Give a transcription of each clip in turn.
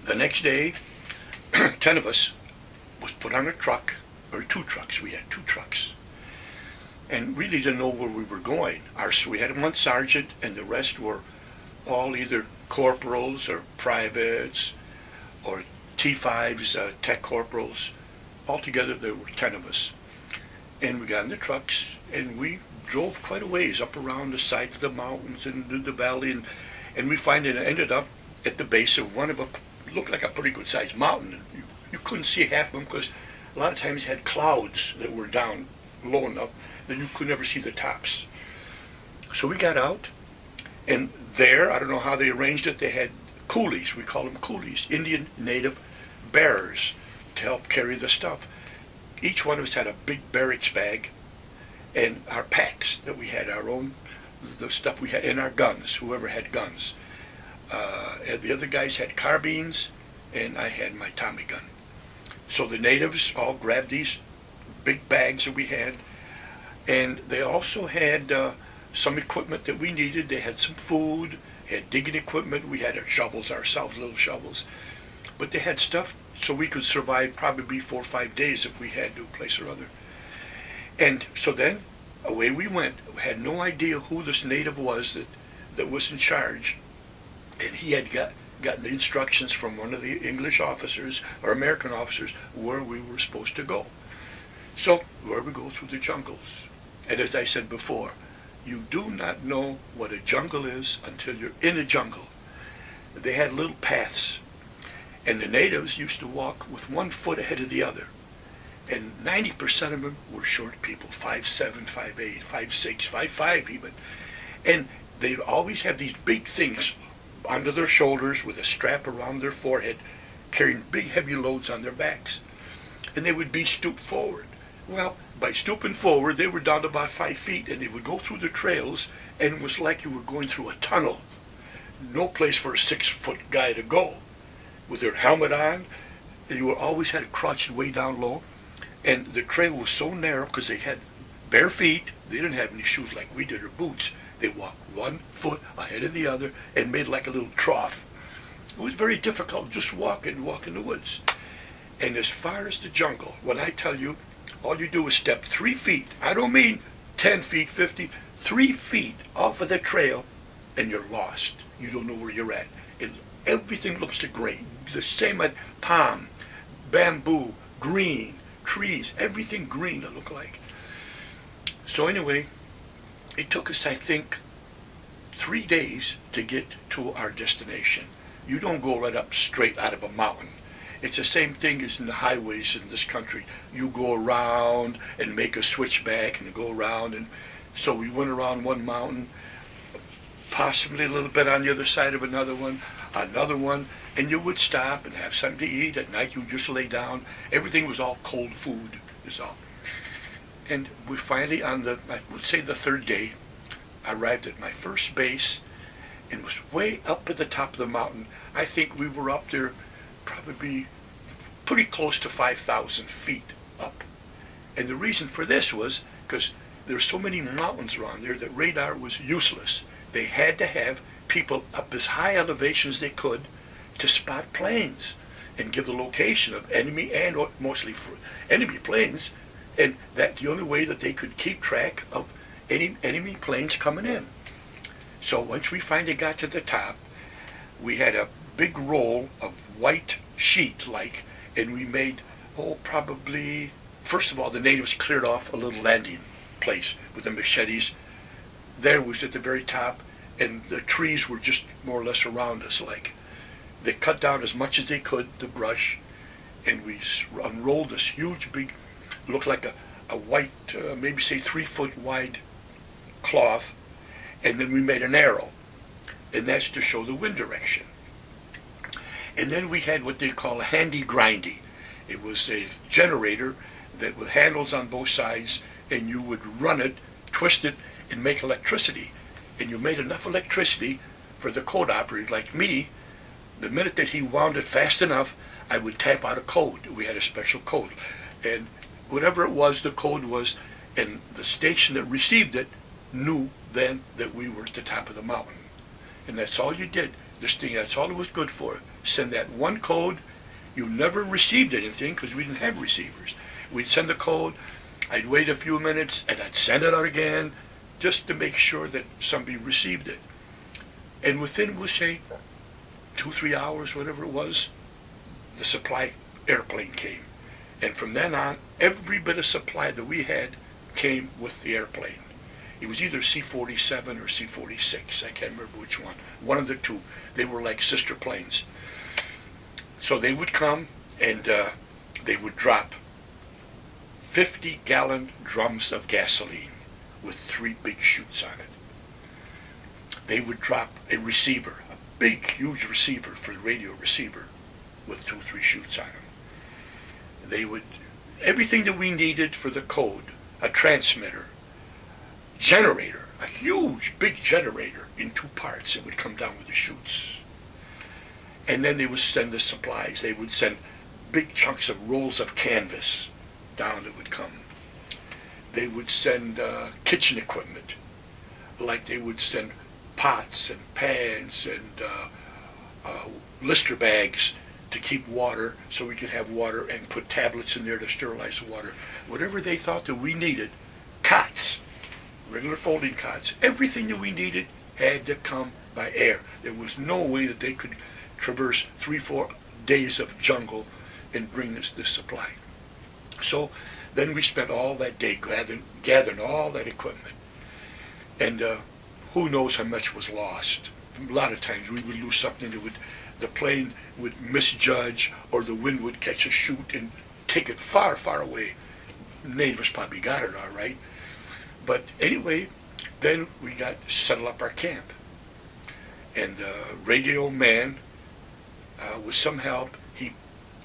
The next day, 10 of us was put on a truck, or 2 trucks. We had 2 trucks. And really didn't know where we were going. We had 1 sergeant, and the rest were all either corporals or privates or T5s, tech corporals. Altogether, there were 10 of us. And we got in the trucks, and we drove quite a ways up around the side of the mountains and the valley, and we finally ended up at the base of one of a, looked like a pretty good sized mountain. You couldn't see half of them because a lot of times you had clouds that were down low enough that you could never see the tops. So we got out, and there, I don't know how they arranged it, they had coolies, we call them coolies, Indian native bearers, to help carry the stuff. Each one of us had a big barracks bag and our packs that we had, our own, the stuff we had, and our guns, whoever had guns. And the other guys had carbines, and I had my Tommy gun. So the natives all grabbed these big bags that we had, and they also had some equipment that we needed. They had some food, had digging equipment. We had our shovels ourselves, little shovels. But they had stuff so we could survive probably 4 or 5 days if we had to a place or other. And so then away we went. We had no idea who this native was that was in charge. And he had gotten the instructions from one of the English officers or American officers where we were supposed to go. So where we go through the jungles. And as I said before, you do not know what a jungle is until you're in a jungle. They had little paths, and the natives used to walk with 1 foot ahead of the other. And 90% of them were short people, 5'7", 5'8", 5'6", 5'5" even. And they'd always have these big things under their shoulders with a strap around their forehead, carrying big heavy loads on their backs. And they would be stooped forward. Well, by stooping forward, they were down to about 5 feet, and they would go through the trails, and it was like you were going through a tunnel. No place for a 6-foot guy to go. With their helmet on, you always had it crouched way down low, and the trail was so narrow because they had bare feet. They didn't have any shoes like we did or boots. They walked 1 foot ahead of the other and made like a little trough. It was very difficult just walk in the woods. And as far as the jungle, when I tell you, all you do is step 3 feet. I don't mean 10 feet, 50, 3 feet off of the trail, and you're lost. You don't know where you're at. And everything looks great. The same as palm, bamboo, green, trees, everything green it looked like. So anyway, it took us, I think, 3 days to get to our destination. You don't go right up straight out of a mountain. It's the same thing as in the highways in this country. You go around and make a switchback and go around. And so we went around one mountain, possibly a little bit on the other side of another one, and you would stop and have something to eat. At night you just lay down. Everything was all cold food is all. And we finally, on the, I would say the 3rd day, arrived at my first base and was way up at the top of the mountain. I think we were up there probably pretty close to 5,000 feet up. And the reason for this was because there's so many mountains around there that radar was useless. They had to have people up as high elevation as they could to spot planes and give the location of enemy and mostly for enemy planes, and that's the only way that they could keep track of any enemy planes coming in. So once we finally got to the top, we had a big roll of white sheet and we made, probably, first of all, the natives cleared off a little landing place with the machetes. There was at the very top, and the trees were just more or less around us. They cut down as much as they could, the brush, and we unrolled this huge, big, looked like a white, maybe say 3 foot wide cloth, and then we made an arrow, and that's to show the wind direction. And then we had what they call a handy grindy. It was a generator that with handles on both sides, and you would run it, twist it, and make electricity. And you made enough electricity for the code operator like me. The minute that he wound it fast enough, I would tap out a code. We had a special code. And whatever it was, the code was, and the station that received it knew then that we were at the top of the mountain. And that's all you did. This thing, that's all it was good for. Send that one code. You never received anything because we didn't have receivers. We'd send the code. I'd wait a few minutes and I'd send it out again just to make sure that somebody received it. And within, we'll say, 2-3 hours, whatever it was, the supply airplane came. And from then on, every bit of supply that we had came with the airplane. It was either C-47 or C-46. I can't remember which one. One of the two. They were like sister planes. So they would come and they would drop 50-gallon drums of gasoline with 3 big chutes on it. They would drop a receiver, a big, huge receiver for the radio receiver with 2-3 chutes on them. They would, everything that we needed for the code, a transmitter, generator, a huge, big generator in 2 parts. It would come down with the chutes. And then they would send the supplies. They would send big chunks of rolls of canvas down that would come. They would send kitchen equipment, like they would send pots and pans and Lister bags to keep water so we could have water, and put tablets in there to sterilize the water. Whatever they thought that we needed, cots, regular folding cots, everything that we needed had to come by air. There was no way that they could traverse 3-4 days of jungle and bring us this supply. So then we spent all that day gathering all that equipment. And who knows how much was lost. A lot of times we would lose something that the plane would misjudge, or the wind would catch a chute and take it far, far away. Natives probably got it all right. But anyway, then we got to settle up our camp. And the radio man, with some help, he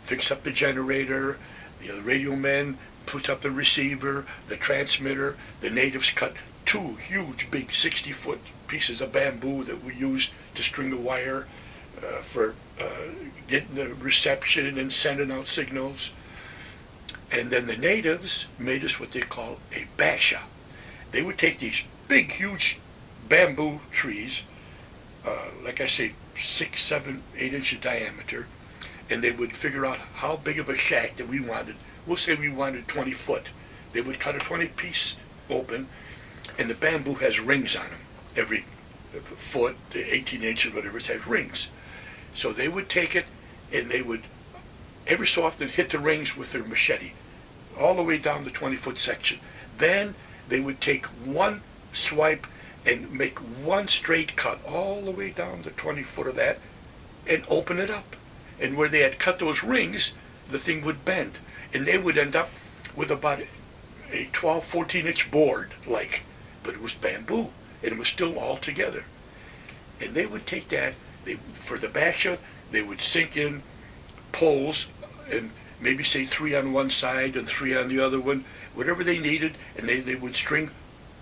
fixed up the generator. The other radio man puts up the receiver, the transmitter. The natives cut 2 huge, big 60-foot pieces of bamboo that we used to string the wire for getting the reception and sending out signals. And then the natives made us what they call a basha. They would take these big, huge bamboo trees, like I say, 6, 7, 8 inches diameter, and they would figure out how big of a shack that we wanted. We'll say we wanted 20 foot. They would cut a 20 piece open, and the bamboo has rings on them. Every foot, 18 inches, whatever, it has rings. So they would take it, and they would every so often hit the rings with their machete, all the way down the 20-foot section. Then they would take one swipe and make one straight cut all the way down the 20-foot of that and open it up. And where they had cut those rings, the thing would bend. And they would end up with about a 12, 14-inch board, but it was bamboo, and it was still all together. And they would take that, for the basha, they would sink in poles, and maybe say 3 on one side and 3 on the other one, whatever they needed, and they would string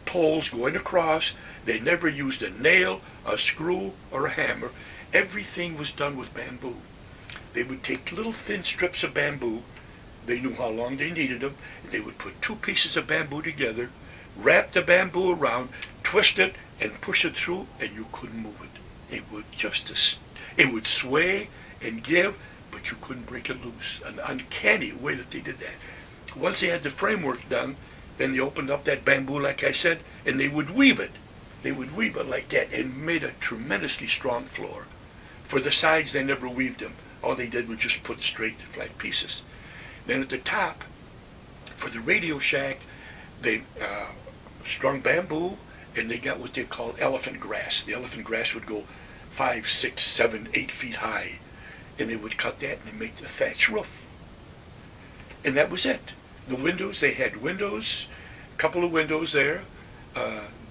poles going across. They never used a nail, a screw, or a hammer. Everything was done with bamboo. They would take little thin strips of bamboo. They knew how long they needed them. And they would put 2 pieces of bamboo together, wrap the bamboo around, twist it, and push it through, and you couldn't move it. It would sway and give, but you couldn't break it loose. An uncanny way that they did that. Once they had the framework done, then they opened up that bamboo, like I said, and they would weave it. They would weave it like that and made a tremendously strong floor. For the sides, they never weaved them. All they did was just put straight, flat pieces. Then at the top, for the radio shack, they strung bamboo, and they got what they call elephant grass. The elephant grass would go 5, 6, 7, 8 feet high. And they would cut that and they make the thatch roof. And that was it. The windows, they had windows, a couple of windows there,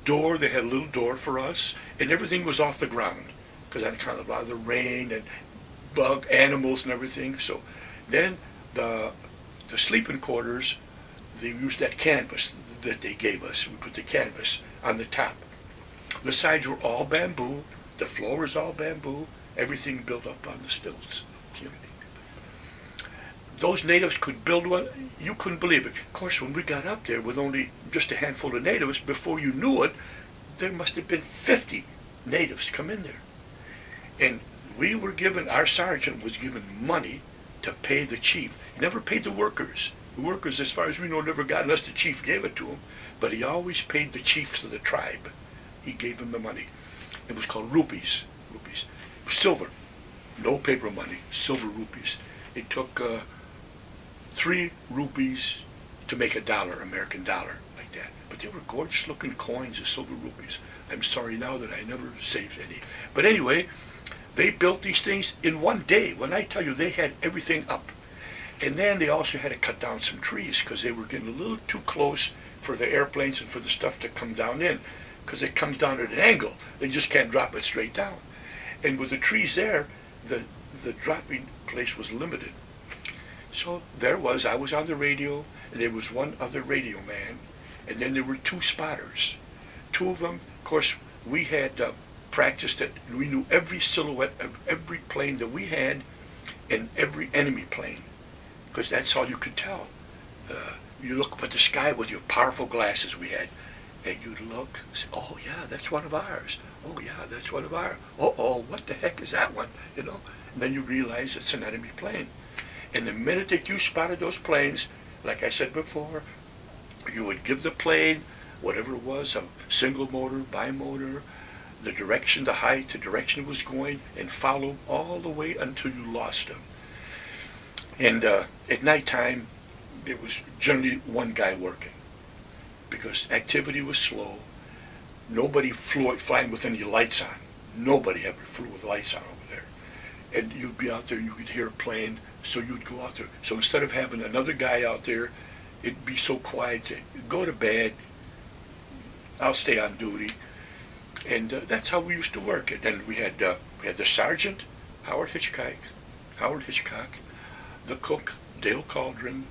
door, they had a little door for us, and everything was off the ground, because that kind of a lot of the rain and bug animals and everything. So then the sleeping quarters, they used that canvas that they gave us. We put the canvas on the top. The sides were all bamboo, the floor was all bamboo, everything built up on the stilts. Those natives could build one. You couldn't believe it. Of course, when we got up there with only just a handful of natives, before you knew it, there must have been 50 natives come in there. And we were given, our sergeant was given money to pay the chief. He never paid the workers. The workers, as far as we know, never got unless the chief gave it to him. But he always paid the chiefs of the tribe. He gave them the money. It was called rupees. Rupees. Silver. No paper money. Silver rupees. It took 3 rupees to make a dollar, American dollar, like that. But they were gorgeous looking coins of silver rupees. I'm sorry now that I never saved any. But anyway, they built these things in one day. When I tell you, they had everything up. And then they also had to cut down some trees because they were getting a little too close for the airplanes and for the stuff to come down in, because it comes down at an angle. They just can't drop it straight down. And with the trees there, the dropping place was limited. So I was on the radio, and there was one other radio man, and then there were 2 spotters. 2 of them, of course, we had practiced it. We knew every silhouette of every plane that we had and every enemy plane, because that's all you could tell. You look up at the sky with your powerful glasses we had, and you'd look, say, oh yeah, that's one of ours. Oh yeah, that's one of ours. Oh, what the heck is that one? You know? And then you realize it's an enemy plane. And the minute that you spotted those planes, like I said before, you would give the plane, whatever it was, a single motor, bimotor, the direction, the height, the direction it was going, and follow all the way until you lost them. And at nighttime, there was generally one guy working because activity was slow. Nobody flew flying with any lights on. Nobody ever flew with lights on over there. And you'd be out there and you could hear a plane, so you'd go out there. So instead of having another guy out there, it'd be so quiet, say, go to bed, I'll stay on duty. And that's how we used to work it. And we had the sergeant, Howard Hitchcock, the cook, Dale Cauldron,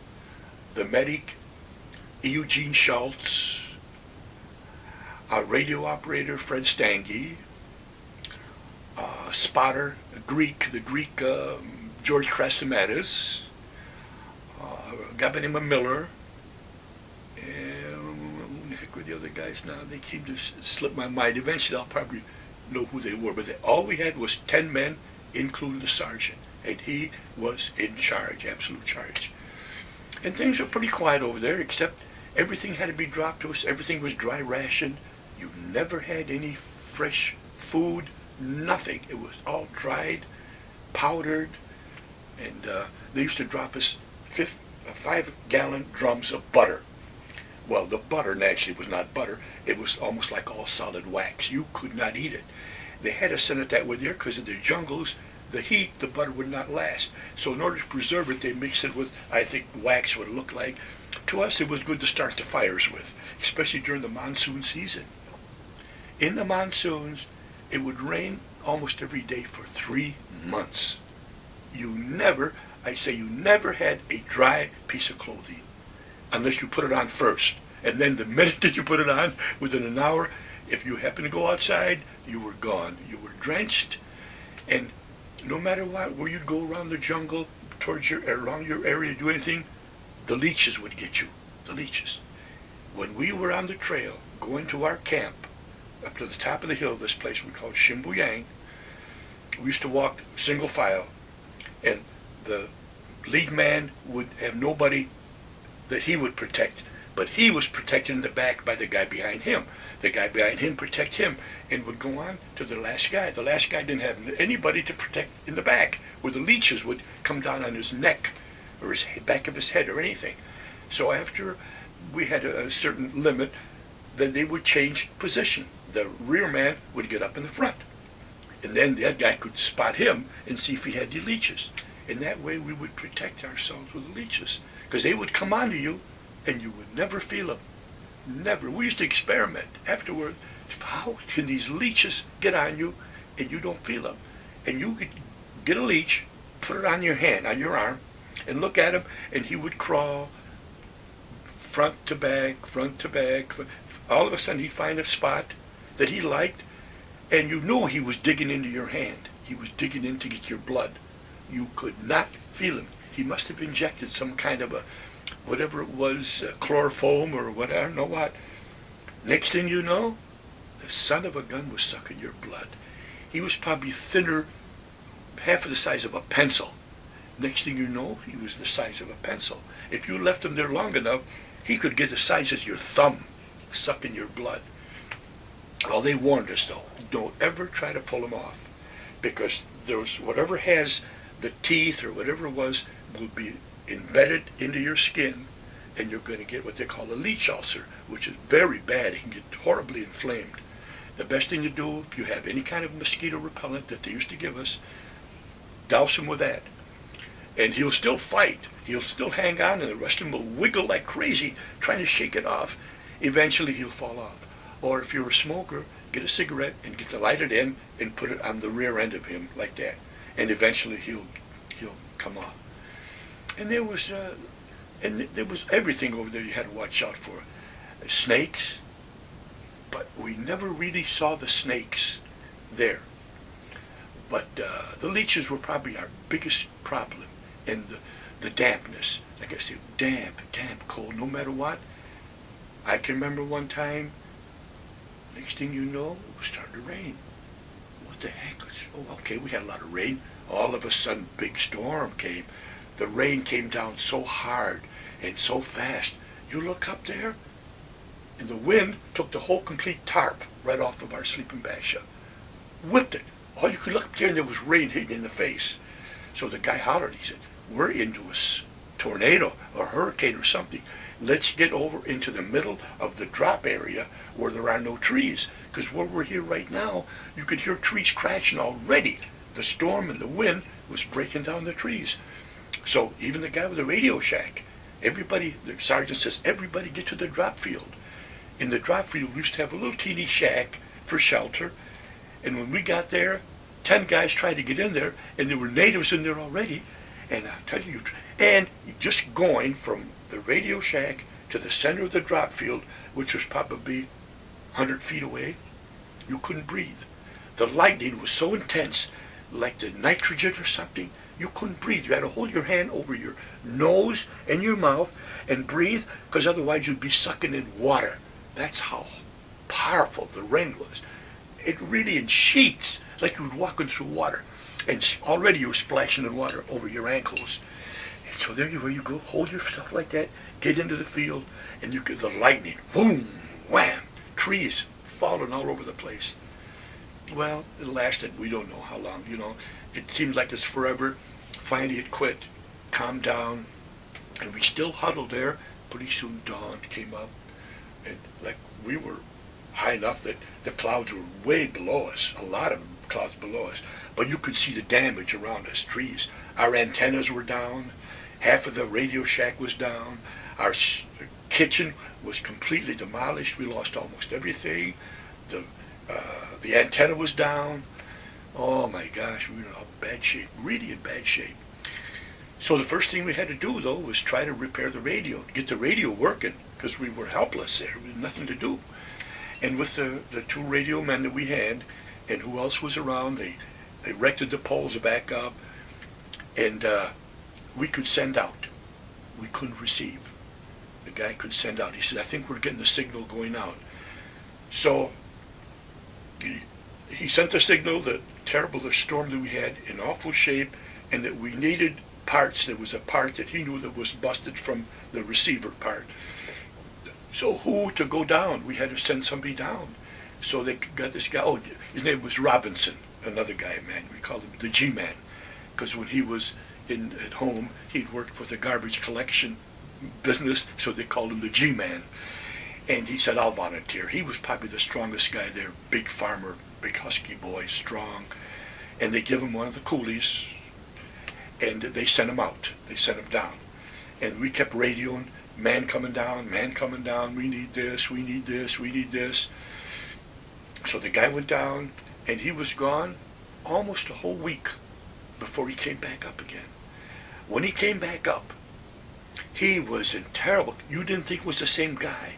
the medic, Eugene Schultz, our radio operator, Fred Stange, spotter, the Greek, George Krastamatis, a guy by the name of Miller, and who the heck were the other guys now? They seem to slip my mind. Eventually I'll probably know who they were, but all we had was 10 men, including the sergeant, and he was in charge, absolute charge. And things were pretty quiet over there, except everything had to be dropped to us. Everything was dry rationed. You never had any fresh food, nothing. It was all dried, powdered, and they used to drop us 5-gallon drums of butter. Well, the butter naturally was not butter. It was almost like all solid wax. You could not eat it. They had to send it that way there because of the jungles. The heat, the butter would not last. So in order to preserve it, they mixed it with, I think, wax would look like. To us, it was good to start the fires with, especially during the monsoon season. In the monsoons, it would rain almost every day for 3 months. You never had a dry piece of clothing unless you put it on first. And then the minute that you put it on, within an hour, if you happened to go outside, you were gone. You were drenched. And no matter what, where you'd go around the jungle, around your area, do anything, the leeches would get you. The leeches. When we were on the trail, going to our camp, up to the top of the hill, this place we called Shimbuyang, we used to walk single file, and the lead man would have nobody that he would protect, but he was protected in the back by the guy behind him. The guy behind him protect him, and would go on to the last guy. The last guy didn't have anybody to protect in the back, where the leeches would come down on his neck, or his back of his head, or anything. So after we had a certain limit, then they would change position. The rear man would get up in the front, and then that guy could spot him and see if he had the leeches. And that way we would protect ourselves with the leeches, because they would come onto you, and you would never feel them. Never. We used to experiment afterward. How can these leeches get on you and you don't feel them? And you could get a leech, put it on your hand, on your arm, and look at him, and he would crawl front to back, front to back. All of a sudden he'd find a spot that he liked, and you knew he was digging into your hand. He was digging in to get your blood. You could not feel him. He must have injected some kind of a, whatever it was, chloroform or whatever, I don't know what. Next thing you know, the son of a gun was sucking your blood. He was probably thinner half of the size of a pencil. Next thing you know, he was the size of a pencil. If you left him there long enough, he could get the size as your thumb, sucking your blood. Well, they warned us, though, don't ever try to pull him off, because there's whatever has the teeth or whatever it was will be embedded into your skin, and you're going to get what they call a leech ulcer, which is very bad. It can get horribly inflamed. The best thing to do, if you have any kind of mosquito repellent that they used to give us, douse him with that. And he'll still fight. He'll still hang on, and the rest of him will wiggle like crazy, trying to shake it off. Eventually, he'll fall off. Or if you're a smoker, get a cigarette and get to light it in and put it on the rear end of him like that. And eventually, he'll come off. And there was everything over there you had to watch out for. Snakes, but we never really saw the snakes there. But the leeches were probably our biggest problem, and the dampness. Like I said, damp, cold, no matter what. I can remember one time, next thing you know, it was starting to rain. What the heck? Oh, okay, we had a lot of rain. All of a sudden, big storm came. The rain came down so hard and so fast. You look up there, and the wind took the whole complete tarp right off of our sleeping bag shut. Whipped it. All you could look up there, and there was rain hitting in the face. So the guy hollered. He said, we're into a tornado or hurricane or something. Let's get over into the middle of the drop area where there are no trees. Because where we're here right now, you could hear trees crashing already. The storm and the wind was breaking down the trees. So even the guy with the Radio Shack, everybody, the sergeant says, everybody get to the drop field. In the drop field, we used to have a little teeny shack for shelter. And when we got there, 10 guys tried to get in there, and there were natives in there already. And I'll tell you, and just going from the Radio Shack to the center of the drop field, which was probably 100 feet away, you couldn't breathe. The lightning was so intense, like the nitrogen or something, you couldn't breathe. You had to hold your hand over your nose and your mouth and breathe, because otherwise you'd be sucking in water. That's how powerful the rain was. It really in sheets, like you were walking through water. And already you were splashing in water over your ankles. And so there you were, you go, hold yourself like that, get into the field, and you get the lightning, boom, wham, trees falling all over the place. Well, it lasted, we don't know how long, It seemed like it's forever. Finally it quit, calmed down, and we still huddled there. Pretty soon dawn came up, and like we were high enough that the clouds were way below us, a lot of clouds below us, but you could see the damage around us, trees. Our antennas were down, half of the Radio Shack was down, our kitchen was completely demolished, we lost almost everything, the antenna was down. Oh my gosh, we were in bad shape, really in bad shape. So the first thing we had to do, though, was try to repair the radio, get the radio working, because we were helpless there, we had nothing to do. And with the two radio men that we had, and who else was around, they erected the poles back up, and we could send out. We couldn't receive. The guy could send out. He said, I think we're getting the signal going out. So he sent the signal that the storm that we had, in awful shape, and that we needed parts. There was a part that he knew that was busted from the receiver part. So who to go down? We had to send somebody down. So they got this guy, his name was Robinson, another guy, man. We called him the G-Man, because when he was at home, he'd worked for the garbage collection business, so they called him the G-Man. And he said, I'll volunteer. He was probably the strongest guy there, big farmer, big husky boy, strong. And they give him one of the coolies, and they sent him out. They sent him down. And we kept radioing, man coming down, we need this, we need this, we need this. So the guy went down, and he was gone almost a whole week before he came back up again. When he came back up, he was in terrible, you didn't think it was the same guy.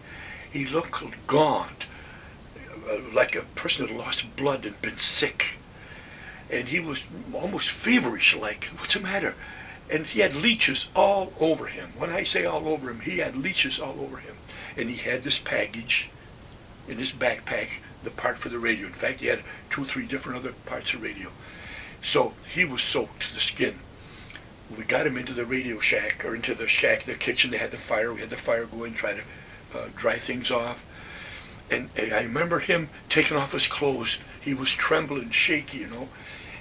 He looked gaunt, like a person that lost blood and been sick. And he was almost feverish, like, what's the matter? And he had leeches all over him. When I say all over him, he had leeches all over him. And he had this package in his backpack, the part for the radio. In fact, he had 2 or 3 different other parts of radio. So he was soaked to the skin. We got him into the radio shack, or into the shack, the kitchen. They had the fire. We had the fire going, try to dry things off. And I remember him taking off his clothes. He was trembling, shaky, you know.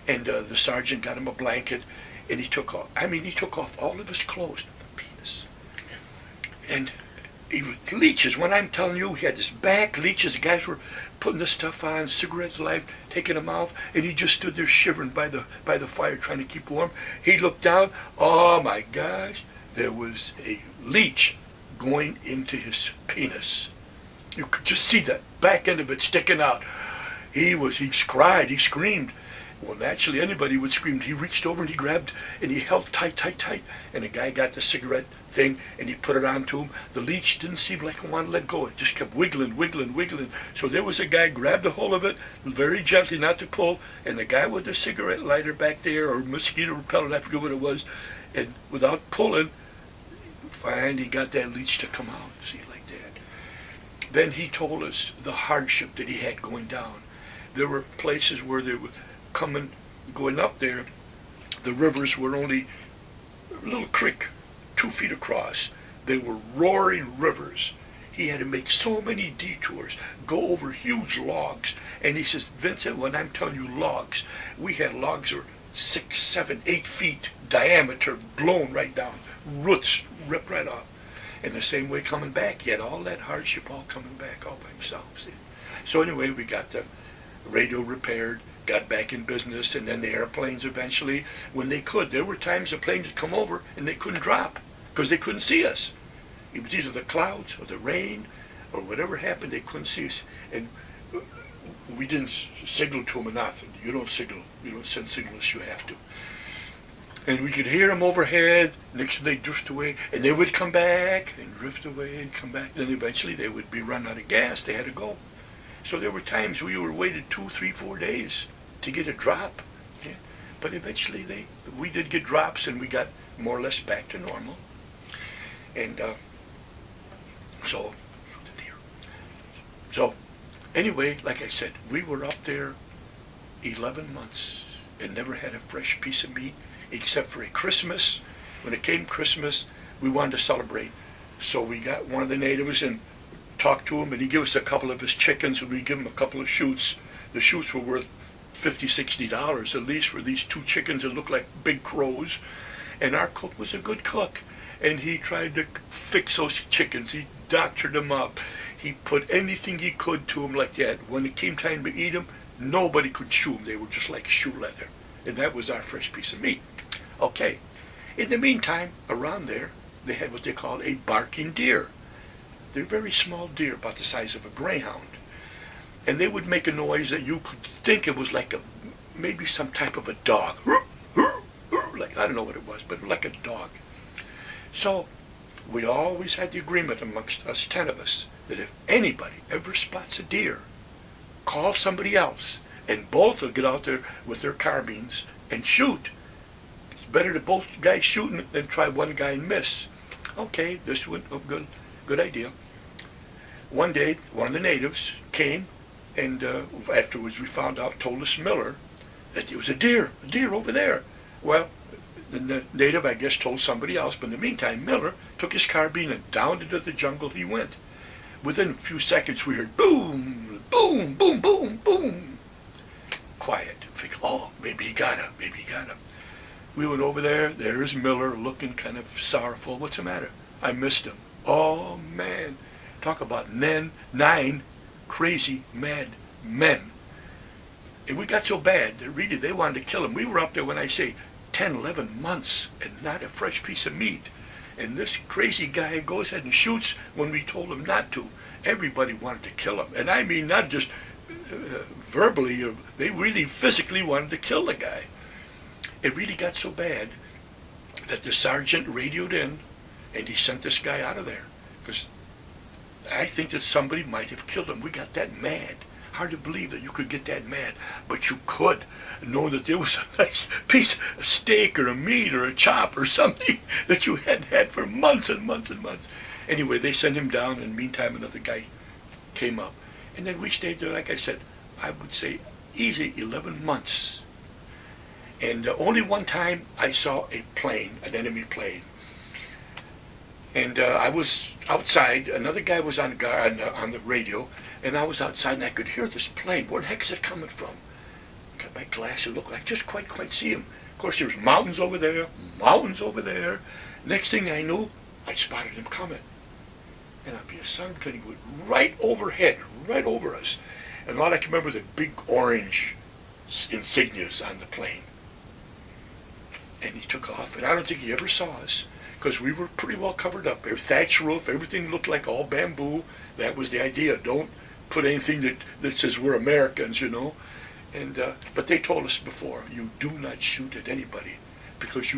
And the sergeant got him a blanket, and he took off all of his clothes. Penis. And he was leeches. When I'm telling you, he had this back leeches. The guys were putting the stuff on, cigarettes alive, taking them off, and he just stood there shivering by the fire, trying to keep warm. He looked down. Oh my gosh, there was a leech going into his penis. You could just see the back end of it sticking out. He cried, he screamed. Well, naturally, anybody would scream. He reached over and he grabbed and he held tight, and the guy got the cigarette thing and he put it onto him. The leech didn't seem like it wanted to let go. It just kept wiggling. So there was a guy grabbed a hold of it very gently, not to pull, and the guy with the cigarette lighter back there, or mosquito repellent, I forget what it was, and without pulling, finally got that leech to come out. See, like that. Then he told us the hardship that he had going down. There were places where they were going up there, the rivers were only a little creek, 2 feet across. They were roaring rivers. He had to make so many detours, go over huge logs. And he says, Vincent, when I'm telling you logs, we had logs that were 6, 7, 8 feet diameter, blown right down, roots ripped right off. And the same way coming back, he had all that hardship all coming back all by himself. See? So anyway, we got the radio repaired, got back in business, and then the airplanes eventually, when they could. There were times the planes would come over and they couldn't drop because they couldn't see us. It was either the clouds or the rain or whatever happened, they couldn't see us. And we didn't signal to them or nothing. You don't signal. You don't send signals, you have to. And we could hear them overhead. Next thing they drift away, and they would come back and drift away and come back. Then eventually they would be run out of gas. They had to go. So there were times we were waited 2, 3, 4 days to get a drop. Yeah. But eventually we did get drops, and we got more or less back to normal. And so anyway, like I said, we were up there 11 months and never had a fresh piece of meat except for a Christmas. When it came Christmas, we wanted to celebrate. So we got one of the natives and talked to him, and he gave us a couple of his chickens, and we give him a couple of shoots. The shoots were worth $50, $60 at least for these 2 chickens that looked like big crows. And our cook was a good cook, and he tried to fix those chickens. He doctored them up. He put anything he could to them like that. When it came time to eat them, nobody could chew them. They were just like shoe leather. And that was our fresh piece of meat. Okay. In the meantime, around there, they had what they called a barking deer. They're very small deer, about the size of a greyhound. And they would make a noise that you could think it was like maybe some type of a dog. Like, I don't know what it was, but like a dog. So we always had the agreement amongst us 10 of us that if anybody ever spots a deer, call somebody else, and both will get out there with their carbines and shoot. It's better to both guys shooting than try one guy and miss. Okay, this one, good idea. One day, one of the natives came, and afterwards we found out, told us Miller, that there was a deer over there. Well, the native, I guess, told somebody else, but in the meantime, Miller took his carbine and down into the jungle he went. Within a few seconds, we heard boom, boom, boom, boom, boom. Quiet. Think, oh, maybe he got him. We went over there. There's Miller looking kind of sorrowful. What's the matter? I missed him. Oh, man. Talk about 9 crazy, mad men. And we got so bad that really they wanted to kill him. We were up there, when I say 10, 11 months, and not a fresh piece of meat. And this crazy guy goes ahead and shoots when we told him not to. Everybody wanted to kill him. And I mean, not just verbally, they really physically wanted to kill the guy. It really got so bad that the sergeant radioed in, and he sent this guy out of there. Because I think that somebody might have killed him. We got that mad. Hard to believe that you could get that mad, but you could, knowing that there was a nice piece of steak or a meat or a chop or something that you hadn't had for months and months and months. Anyway, they sent him down, and meantime another guy came up. And then we stayed there, like I said, I would say easy 11 months. And only one time I saw a plane, an enemy plane. And I was outside. Another guy was on the radio, and I was outside, and I could hear this plane. Where the heck is it coming from? Got my glasses, look, I just quite see him. Of course, there's mountains over there, mountains over there. Next thing I knew, I spotted him coming. And I'd be a son cutting wood right overhead, right over us. And all I can remember the big orange insignias on the plane. And he took off, and I don't think he ever saw us, because we were pretty well covered up. Our thatch roof, everything looked like all bamboo. That was the idea. Don't put anything that says we're Americans, you know. And but they told us before, you do not shoot at anybody, because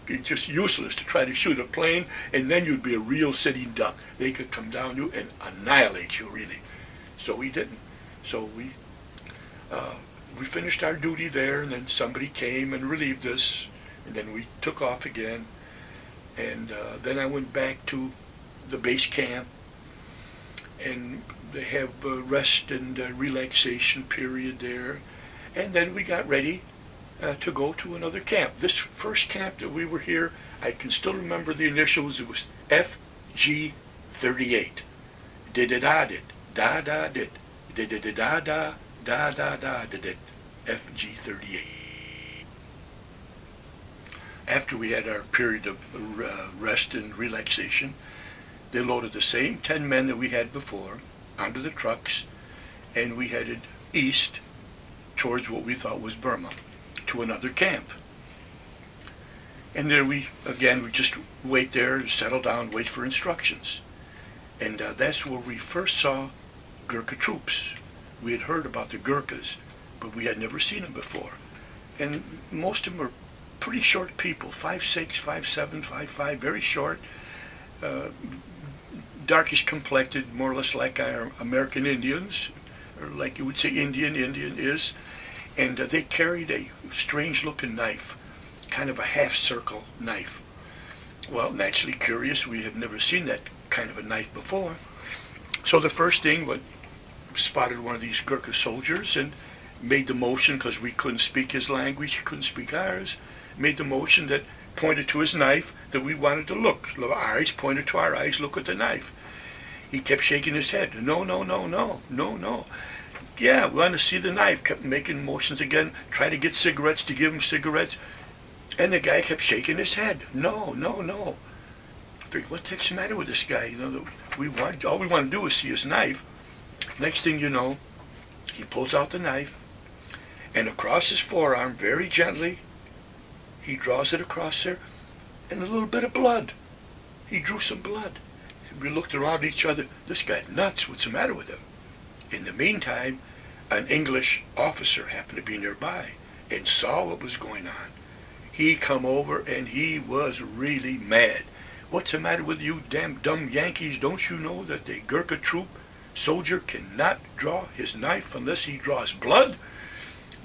it's just useless to try to shoot a plane, and then you'd be a real sitting duck. They could come down you and annihilate you, really. So we didn't. So we finished our duty there, and then somebody came and relieved us, and then we took off again. And then I went back to the base camp, and they have a rest and relaxation period there. And then we got ready to go to another camp. This first camp that we were here, I can still remember the initials. It was FG38. Did-da-da-did, da-da-did, did-da-da-da-da, da-da-da-did, FG38. After we had our period of rest and relaxation, they loaded the same 10 men that we had before onto the trucks, and we headed east towards what we thought was Burma, to another camp. And there we just wait there, settle down, wait for instructions. And that's where we first saw Gurkha troops. We had heard about the Gurkhas, but we had never seen them before. And most of them were pretty short people, 5'6", 5'7", 5'5", very short, darkish complected, more or less like our American Indians, or like you would say Indian is. And they carried a strange-looking knife, kind of a half-circle knife. Well, naturally curious, we had never seen that kind of a knife before. So the first thing, we spotted one of these Gurkha soldiers and made the motion, because we couldn't speak his language, he couldn't speak ours, made the motion that pointed to his knife that we wanted to look. Our eyes pointed to our eyes, look at the knife. He kept shaking his head. No. Yeah, we want to see the knife. Kept making motions again, trying to get cigarettes, to give him cigarettes. And the guy kept shaking his head. No. I figured, what the heck's the matter with this guy? You know, all we want to do is see his knife. Next thing you know, he pulls out the knife, and across his forearm, very gently, he draws it across there, and a little bit of blood. He drew some blood. We looked around each other. This guy's nuts. What's the matter with him? In the meantime, an English officer happened to be nearby and saw what was going on. He come over, and he was really mad. What's the matter with you damn dumb Yankees? Don't you know that the Gurkha troop soldier cannot draw his knife unless he draws blood?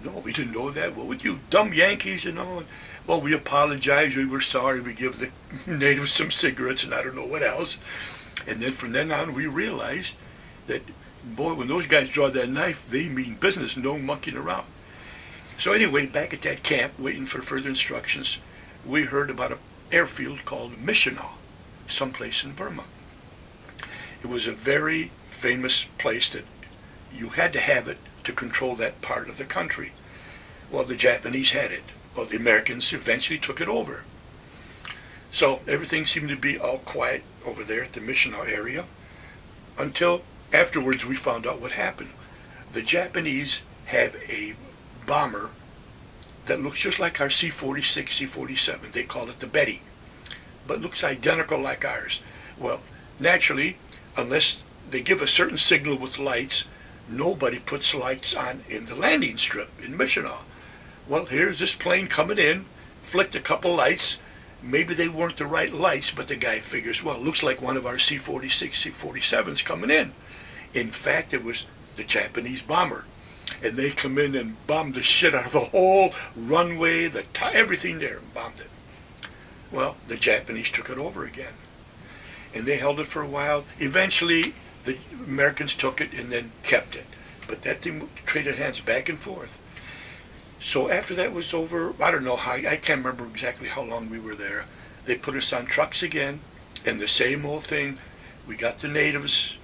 No, we didn't know that. What with you dumb Yankees, you know? Well, we apologized. We were sorry. We give the natives some cigarettes and I don't know what else. And then from then on, we realized that, boy, when those guys draw that knife, they mean business, no monkeying around. So anyway, back at that camp, waiting for further instructions, we heard about an airfield called Missional, someplace in Burma. It was a very famous place that you had to have it to control that part of the country. Well, the Japanese had it. Well, the Americans eventually took it over. So everything seemed to be all quiet over there at the Missional area until afterwards we found out what happened. The Japanese have a bomber that looks just like our C-46, C-47. They call it the Betty, but looks identical like ours. Well, naturally, unless they give a certain signal with lights, nobody puts lights on in the landing strip in Missional. Well, here's this plane coming in, flicked a couple lights. Maybe they weren't the right lights, but the guy figures, well, it looks like one of our C-46, C-47s coming in. In fact, it was the Japanese bomber. And they come in and bombed the shit out of the whole runway, everything there, and bombed it. Well, the Japanese took it over again. And they held it for a while. Eventually, the Americans took it and then kept it. But that thing traded hands back and forth. So after that was over, I don't know how, I can't remember exactly how long we were there. They put us on trucks again, and the same old thing. We got the natives,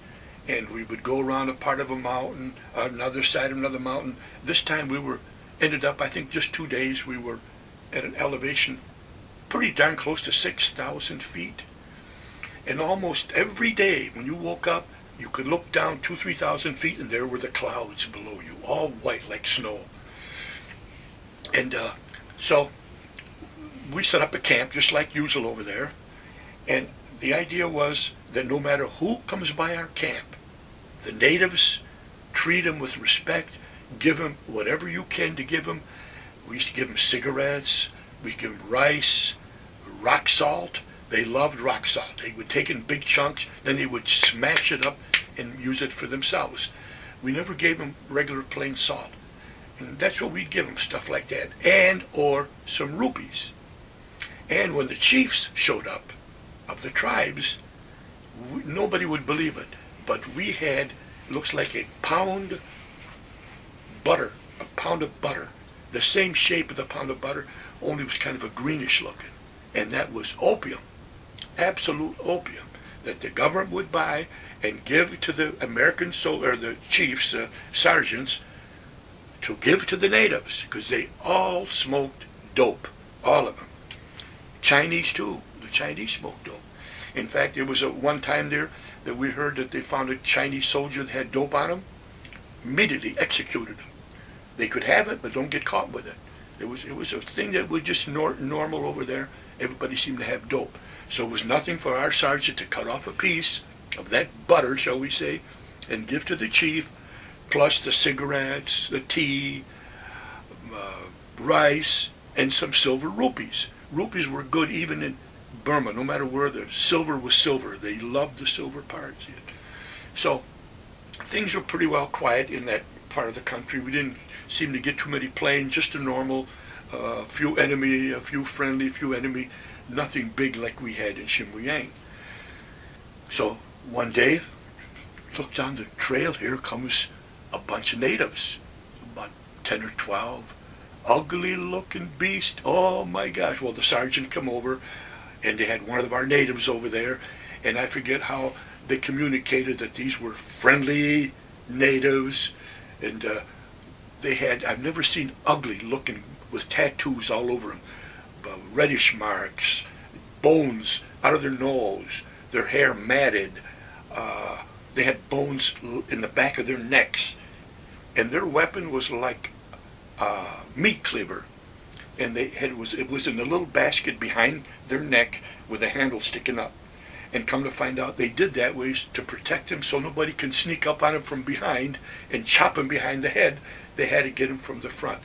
and we would go around a part of a mountain, another side of another mountain. This time ended up, I think just 2 days, we were at an elevation pretty darn close to 6,000 feet. And almost every day when you woke up, you could look down 2,000-3,000 feet, and there were the clouds below you, all white like snow. And so we set up a camp just like usual over there. And the idea was that no matter who comes by our camp, the natives treat them with respect, give them whatever you can to give them. We used to give them cigarettes, we used to give them rice, rock salt. They loved rock salt. They would take it in big chunks, then they would smash it up and use it for themselves. We never gave them regular plain salt. And that's what we'd give them, stuff like that. And or some rupees. And when the chiefs showed up of the tribes, nobody would believe it, but we had, looks like a pound of butter, the same shape of the pound of butter, only it was kind of a greenish looking. And that was opium, absolute opium, that the government would buy and give to the American or the chiefs, sergeants, to give to the natives, because they all smoked dope, all of them. Chinese too, the Chinese smoked dope. In fact, there was one time there that we heard that they found a Chinese soldier that had dope on him, immediately executed him. They could have it, but don't get caught with it. It was a thing that was just normal over there. Everybody seemed to have dope. So it was nothing for our sergeant to cut off a piece of that butter, shall we say, and give to the chief, plus the cigarettes, the tea, rice, and some silver rupees. Rupees were good even in Burma, no matter where. The silver was silver. They loved the silver parts. So things were pretty well quiet in that part of the country. We didn't seem to get too many planes, just a normal, few enemy, a few friendly, few enemy, nothing big like we had in Shimbuyang. So one day, look down the trail, here comes a bunch of natives, about 10 or 12, ugly looking beast. Oh my gosh. Well, the sergeant come over, and they had one of our natives over there, and I forget how they communicated that these were friendly natives, and they had, I've never seen ugly looking, with tattoos all over them, reddish marks, bones out of their nose, their hair matted, they had bones in the back of their necks, and their weapon was like a meat cleaver, and it was in a little basket behind their neck with a handle sticking up. And come to find out, they did that way to protect him so nobody can sneak up on him from behind and chop him behind the head. They had to get him from the front.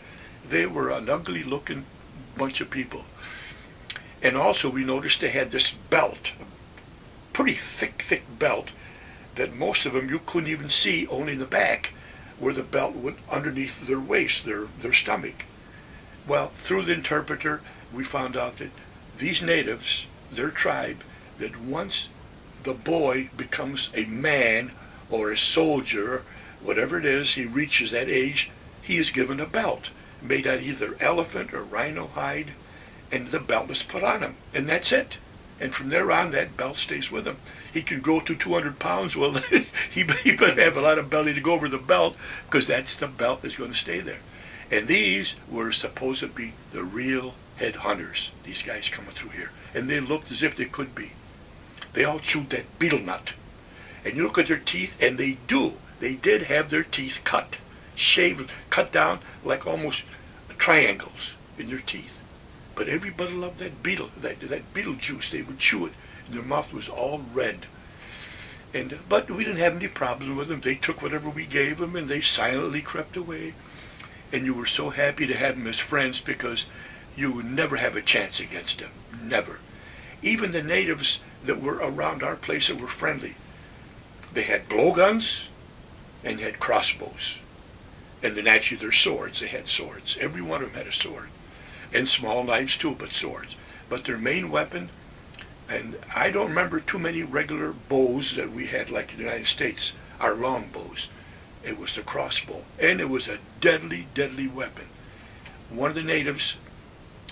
They were an ugly looking bunch of people. And also we noticed they had this belt, a pretty thick belt, that most of them you couldn't even see, only in the back, where the belt went underneath their waist, their stomach. Well, through the interpreter, we found out that these natives, their tribe, that once the boy becomes a man or a soldier, whatever it is, he reaches that age, he is given a belt made out of either elephant or rhino hide, and the belt is put on him, and that's it. And from there on, that belt stays with him. He can grow to 200 pounds. Well, he better have a lot of belly to go over the belt, because that's the belt that's going to stay there. And these were supposed to be the real head hunters, these guys coming through here. And they looked as if they could be. They all chewed that betel nut. And you look at their teeth, and they did have their teeth cut, shaved, cut down like almost triangles in their teeth. But everybody loved that betel juice. They would chew it, and their mouth was all red. But we didn't have any problems with them. They took whatever we gave them, and they silently crept away. And you were so happy to have them as friends, because you would never have a chance against them. Never. Even the natives that were around our place that were friendly, they had blowguns and had crossbows. And then actually their swords, they had swords. Every one of them had a sword. And small knives too, but swords. But their main weapon, and I don't remember too many regular bows that we had like in the United States, our long bows. It was the crossbow. And it was a deadly, deadly weapon. one of the natives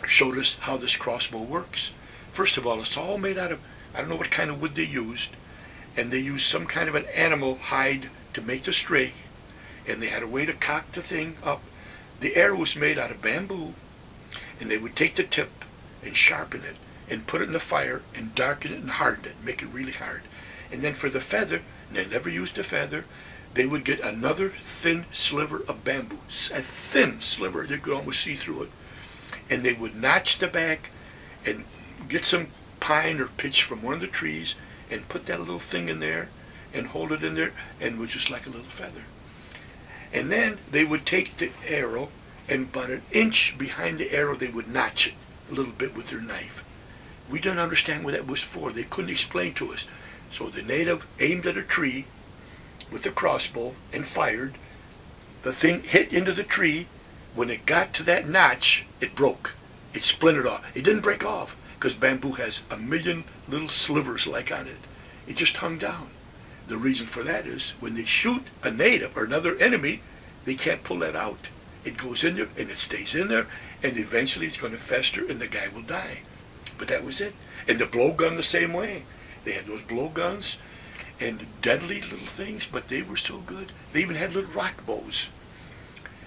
showed us how this crossbow works. First of all, it's all made out of, I don't know what kind of wood they used, and they used some kind of an animal hide to make the string, and they had a way to cock the thing up. The arrow was made out of bamboo, and they would take the tip and sharpen it and put it in the fire and darken it and harden it, make it really hard. And then for the feather, and they never used a feather, they would get another thin sliver of bamboo, a thin sliver, you could almost see through it, and they would notch the back and get some pine or pitch from one of the trees and put that little thing in there and hold it in there, and it was just like a little feather. And then they would take the arrow, and about an inch behind the arrow they would notch it a little bit with their knife. We didn't understand what that was for. They couldn't explain to us. So the native aimed at a tree with a crossbow and fired. The thing hit into the tree. When it got to that notch, it broke. It splintered off. It didn't break off because bamboo has a million little slivers like on it. It just hung down. The reason for that is when they shoot a native or another enemy, they can't pull that out. It goes in there and it stays in there, and eventually it's going to fester and the guy will die. But that was it. And the blowgun the same way. They had those blowguns and deadly little things, but they were so good. They even had little rock bows.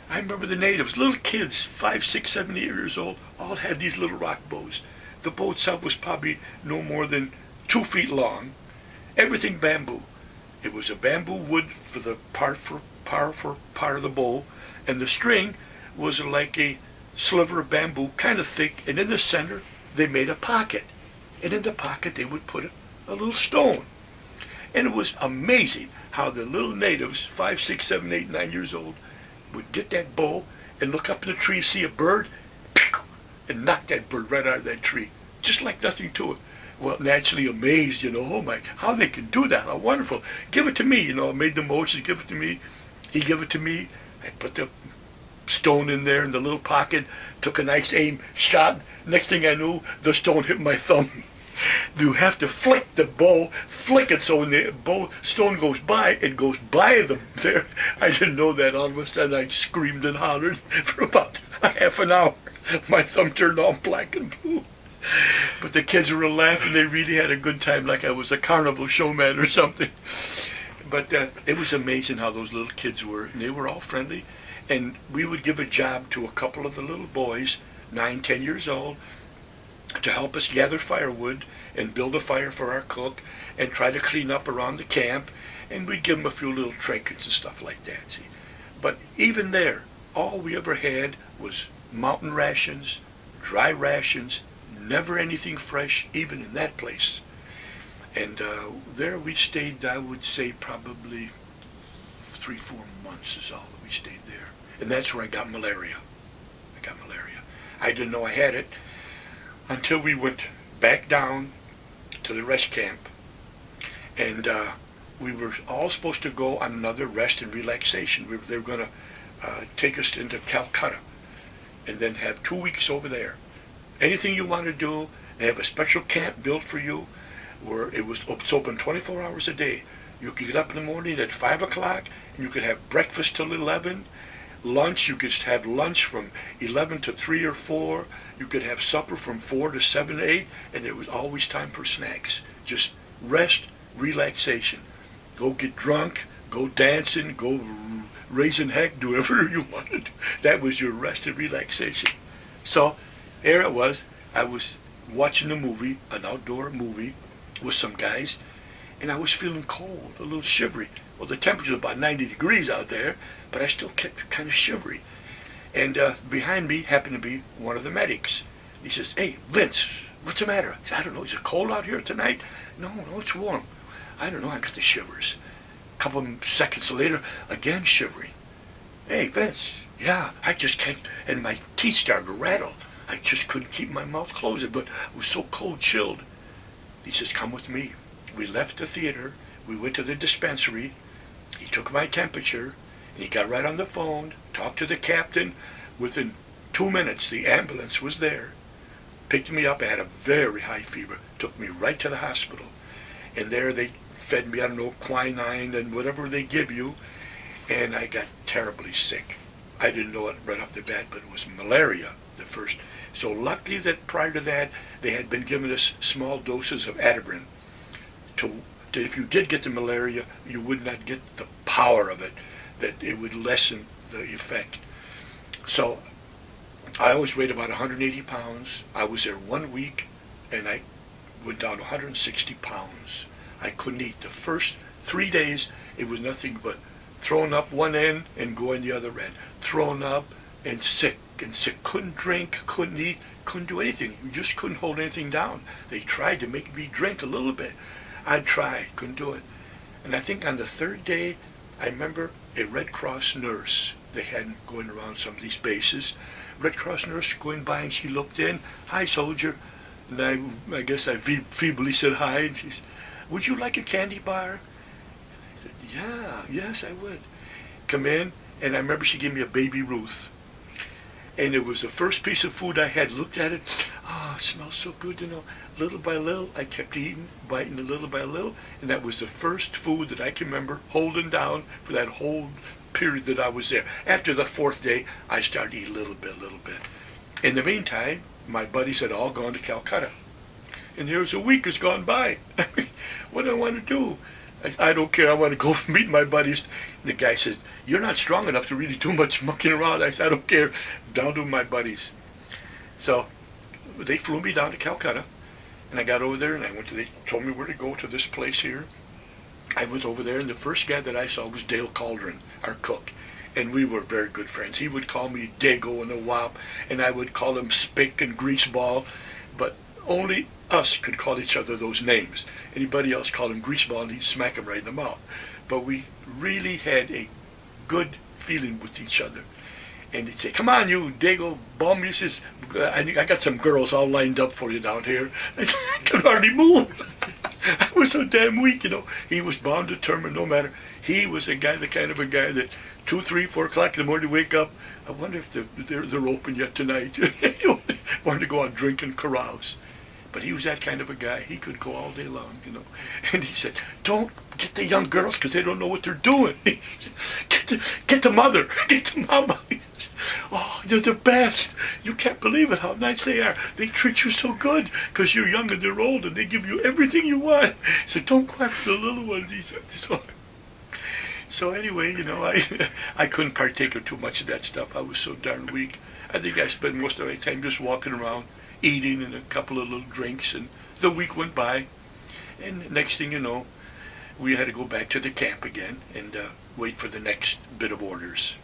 I remember the natives, little kids, 5, 6, 7, 8 years old, all had these little rock bows. The bow itself was probably no more than 2 feet long. Everything bamboo. It was a bamboo wood for the part of the bow, and the string was like a sliver of bamboo, kind of thick, and in the center they made a pocket. And in the pocket they would put a little stone. And it was amazing how the little natives, 5, 6, 7, 8, 9 years old, would get that bow and look up in the tree, see a bird, and knock that bird right out of that tree, just like nothing to it. Well, naturally amazed, oh my, how they can do that, how wonderful. Give it to me, I made the motion, give it to me. He gave it to me. I put the stone in there in the little pocket, took a nice aim, shot. Next thing I knew, the stone hit my thumb. You have to flick the bow, flick it so when the stone goes by, it goes by them there. I didn't know that. All of a sudden I screamed and hollered for about a half an hour. My thumb turned all black and blue. But the kids were laughing. They really had a good time, like I was a carnival showman or something. But it was amazing how those little kids were. And they were all friendly. And we would give a job to a couple of the little boys, 9, 10 years old, to help us gather firewood and build a fire for our cook and try to clean up around the camp. And we'd give them a few little trinkets and stuff like that, see. But even there, all we ever had was mountain rations, dry rations, never anything fresh, even in that place. And there we stayed, I would say, probably 3, 4 months is all that we stayed there. And that's where I got malaria. I didn't know I had it until we went back down to the rest camp. And we were all supposed to go on another rest and relaxation. They were going to take us into Calcutta and then have 2 weeks over there. Anything you want to do, they have a special camp built for you where it's open 24 hours a day. You could get up in the morning at 5 o'clock and you could have breakfast till 11. Lunch, you could have lunch from 11 to 3 or 4. You could have supper from 4 to 7 to 8, and there was always time for snacks. Just rest, relaxation. Go get drunk, go dancing, go raising heck, do whatever you wanted. That was your rest and relaxation. So there it was. I was watching a movie, an outdoor movie, with some guys, and I was feeling cold, a little shivery. Well, the temperature was about 90 degrees out there, but I still kept kind of shivery. And behind me happened to be one of the medics. He says, "Hey, Vince, what's the matter?" I said, "I don't know. Is it cold out here tonight?" No, it's warm." "I don't know. I got the shivers." A couple of seconds later, again shivering. "Hey, Vince, yeah, I just can't," and my teeth started to rattle. I just couldn't keep my mouth closed, but it was so cold, chilled. He says, "Come with me." We left the theater. We went to the dispensary. He took my temperature, and he got right on the phone, talked to the captain. Within 2 minutes, the ambulance was there, picked me up. I had a very high fever, took me right to the hospital. And there they fed me, I don't know, quinine and whatever they give you, and I got terribly sick. I didn't know it right off the bat, but it was malaria, the first. So luckily that prior to that, they had been giving us small doses of Atibrine to if you did get the malaria, you would not get the power of it, that it would lessen the effect. So I always weighed about 180 pounds. I was there 1 week, and I went down to 160 pounds. I couldn't eat. The first 3 days, it was nothing but throwing up one end and going the other end. Thrown up and sick. Couldn't drink, couldn't eat, couldn't do anything. You just couldn't hold anything down. They tried to make me drink a little bit. I'd try, couldn't do it. And I think on the third day, I remember a Red Cross nurse they had going around some of these bases. Red Cross nurse going by, and she looked in. "Hi, soldier." And I guess I feebly said hi, and she said, "Would you like a candy bar?" I said, "Yeah, yes, I would." Come in, and I remember she gave me a Baby Ruth. And it was the first piece of food I had. Looked at it, it smells so good, Little by little, I kept eating, biting a little by little, and that was the first food that I can remember holding down for that whole period that I was there. After the fourth day, I started to eat a little bit. In the meantime, my buddies had all gone to Calcutta. And here's a week has gone by. What do I want to do? I don't care. I want to go meet my buddies. The guy says, "You're not strong enough to really do much mucking around." I said, "I don't care. Down to my buddies." So they flew me down to Calcutta. And I got over there, and they told me where to go, to this place here. I went over there, and the first guy that I saw was Dale Cauldron, our cook. And we were very good friends. He would call me Dago and a Wop, and I would call him Spick and Greaseball. But only us could call each other those names. Anybody else called him Greaseball, and he'd smack him right in the mouth. But we really had a good feeling with each other. And he'd say, "Come on, you Dago bum." He says, I got some girls all lined up for you down here." I said, "I could hardly move." I was so damn weak, He was bound, determined, no matter. He was the kind of a guy that 2, 3, 4 o'clock in the morning, wake up. I wonder if they're open yet tonight. Wanted to go out drinking carouse. But he was that kind of a guy. He could go all day long, And he said, "Don't get the young girls because they don't know what they're doing. Get the mother. Get the mama." "Oh, they're the best. You can't believe it, how nice they are. They treat you so good because you're young and they're old, and they give you everything you want." He said, "Don't cry for the little ones." He said, so anyway, I couldn't partake of too much of that stuff. I was so darn weak. I think I spent most of my time just walking around, eating and a couple of little drinks, and the week went by. And next thing you know, we had to go back to the camp again and wait for the next bit of orders.